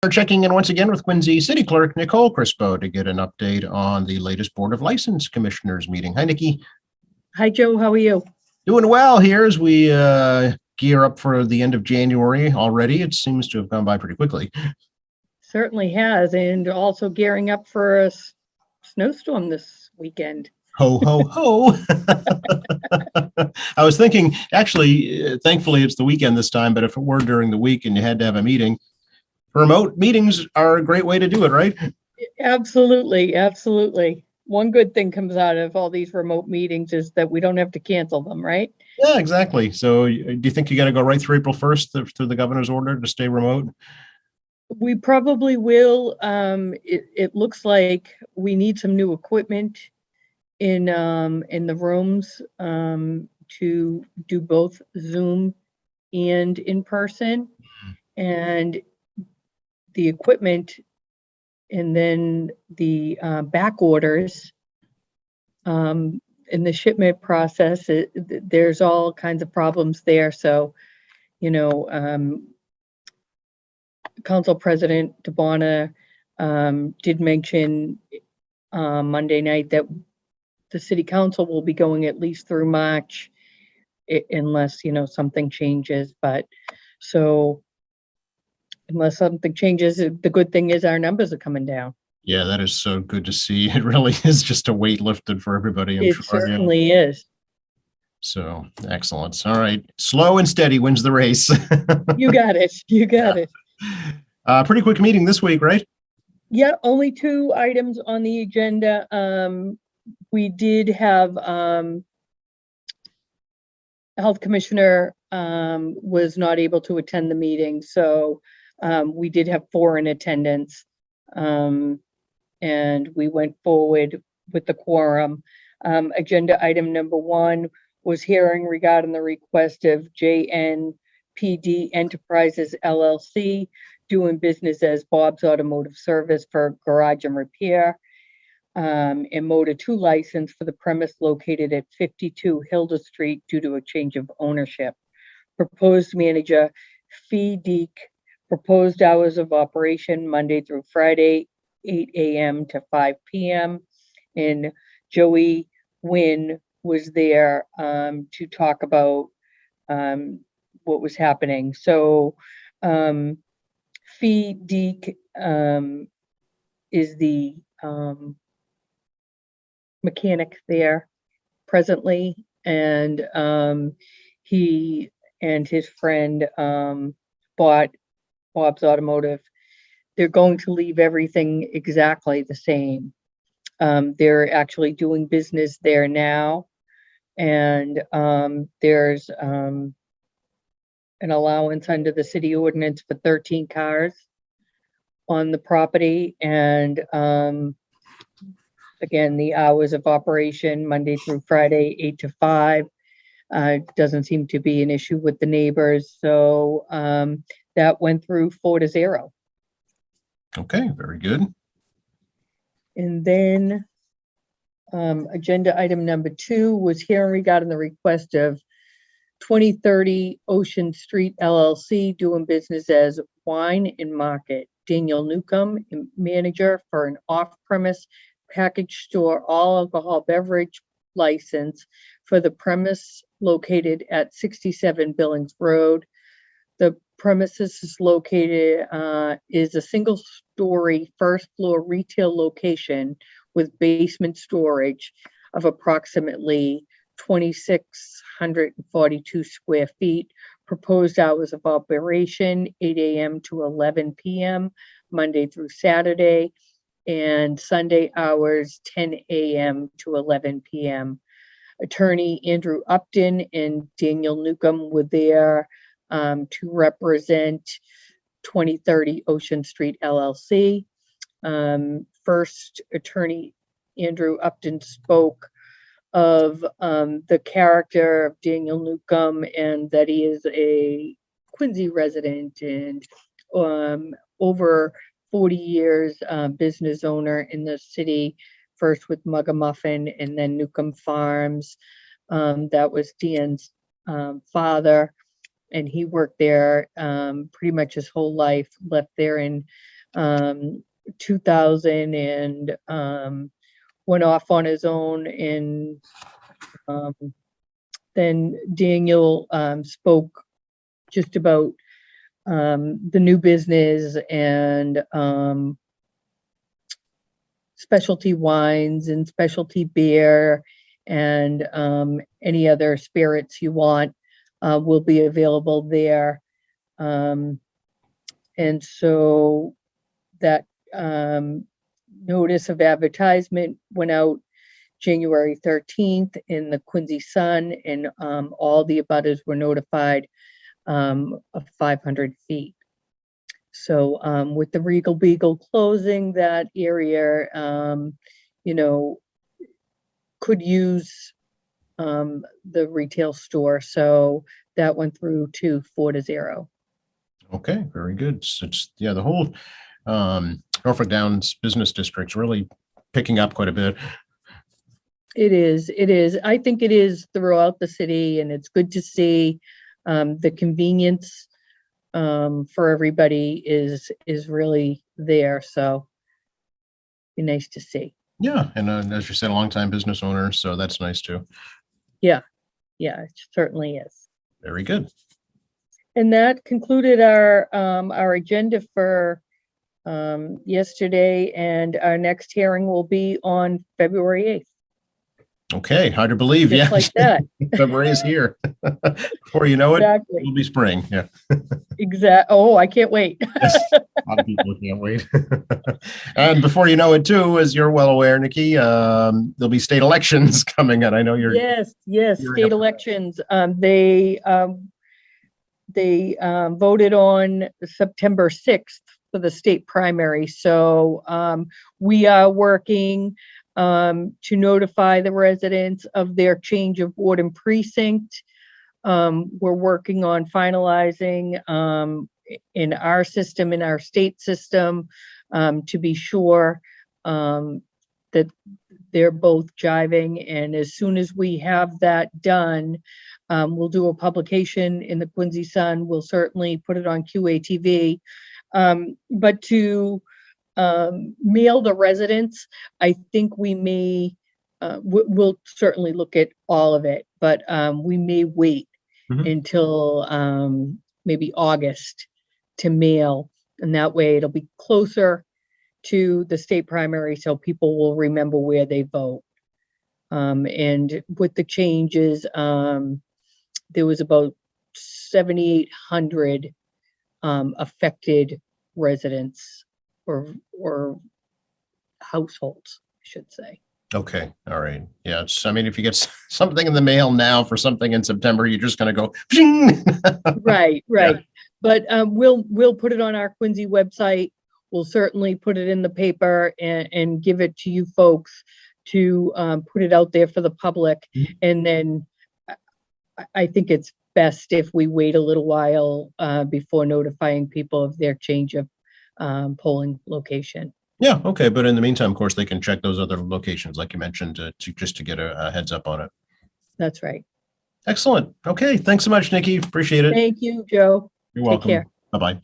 We're checking in once again with Quincy City Clerk Nicole Crispo to get an update on the latest Board of License Commissioners meeting. Hi, Nikki. Hi, Joe. How are you? Doing well here as we gear up for the end of January already. It seems to have gone by pretty quickly. Certainly has, and also gearing up for a snowstorm this weekend. Ho, ho, ho. I was thinking, actually, thankfully it's the weekend this time, but if it were during the week and you had to have a meeting, remote meetings are a great way to do it, right? Absolutely, absolutely. One good thing comes out of all these remote meetings is that we don't have to cancel them, right? Yeah, exactly. So do you think you got to go right through April 1st through the governor's order to stay remote? We probably will. It looks like we need some new equipment in the rooms to do both Zoom and in person, and the equipment, and then the back orders in the shipment process. There's all kinds of problems there. So, Council President DeBona did mention Monday night that the City Council will be going at least through March, unless something changes. But so unless something changes, the good thing is our numbers are coming down. Yeah, that is so good to see. It really is just a weight lifted for everybody. I'm It sure. certainly is. So excellent. All right. Slow and steady wins the race. You got it. You got it. Pretty quick meeting this week, right? Yeah, only 2 items on the agenda. We did have Health Commissioner was not able to attend the meeting, so we did have 4 in attendance, and we went forward with the quorum. Agenda item number 1 was hearing regarding the request of JNPD Enterprises LLC, doing business as Bob's Automotive Service, for garage and repair, and Motor 2 license for the premise located at 52 Hilda Street due to a change of ownership. Proposed manager Fee Deek. Proposed hours of operation Monday through Friday, 8 a.m. to 5 p.m. And Joey Wynn was there to talk about what was happening. So Fee Deek is the mechanic there presently, and he and his friend bought Bob's Automotive. They're going to leave everything exactly the same. They're actually doing business there now, and there's an allowance under the city ordinance for 13 cars on the property, and again, the hours of operation Monday through Friday, 8 to 5. Doesn't seem to be an issue with the neighbors, so that went through 4-0. Okay, very good. And then agenda item number 2 was hearing regarding the request of 2030 Ocean Street LLC, doing business as Wine and Market. Daniel Newcomb, manager for an off-premise package store all alcohol beverage license for the premise located at 67 Billings Road. The premises is located is a single-story first-floor retail location with basement storage of approximately 2,642 square feet. Proposed hours of operation 8 a.m. to 11 p.m. Monday through Saturday, and Sunday hours 10 a.m. to 11 p.m. Attorney Andrew Upton and Daniel Newcomb were there to represent 2030 Ocean Street LLC. First, Attorney Andrew Upton spoke of the character of Daniel Newcomb, and that he is a Quincy resident and over 40 years business owner in the city, first with Muggamuffin and then Newcomb Farms. That was Dan's father, and he worked there pretty much his whole life, left there in 2000 and went off on his own. And then Daniel spoke just about the new business and specialty wines and specialty beer and any other spirits you want will be available there. And so that notice of advertisement went out January 13th in the Quincy Sun, and all the abutters were notified of 500 feet. So with the Regal Beagle closing, that area, could use the retail store. So that went through to 4-0. Okay, very good. So the whole Norfolk Downs business district's really picking up quite a bit. It is. I think it is throughout the city, and it's good to see the convenience for everybody is really there. So be nice to see. Yeah, and as you said, a longtime business owner, so that's nice too. Yeah, it certainly is. Very good. And that concluded our agenda for yesterday, and our next hearing will be on February 8th. Okay, hard to believe. Just like that. February is here. Before you know it, Exactly. it'll be spring. Yeah. Oh, I can't wait. Yes, a lot of people can't wait. And before you know it too, as you're well aware, Nikki, there'll be state elections coming, and I know you're. Yes, you're state elections. They voted on September 6th for the state primary. So we are working to notify the residents of their change of ward and precinct. We're working on finalizing in our system, in our state system, to be sure that they're both jiving. And as soon as we have that done, we'll do a publication in the Quincy Sun. We'll certainly put it on QATV. But to mail the residents, I think we may, we'll certainly look at all of it, but we may wait until maybe August to mail. And that way it'll be closer to the state primary, so people will remember where they vote. And with the changes, there was about 7,800 affected residents or households, I should say. Okay. All right. Yeah. I mean, if you get something in the mail now for something in September, you're just going to go. Right. Yeah. But we'll put it on our Quincy website. We'll certainly put it in the paper and give it to you folks to put it out there for the public. And then I think it's best if we wait a little while before notifying people of their change of polling location. Yeah. Okay. But in the meantime, of course, they can check those other locations, like you mentioned, just to get a heads up on it. That's right. Excellent. Okay. Thanks so much, Nikki. Appreciate it. Thank you, Joe. You're welcome. Take care. Bye-bye.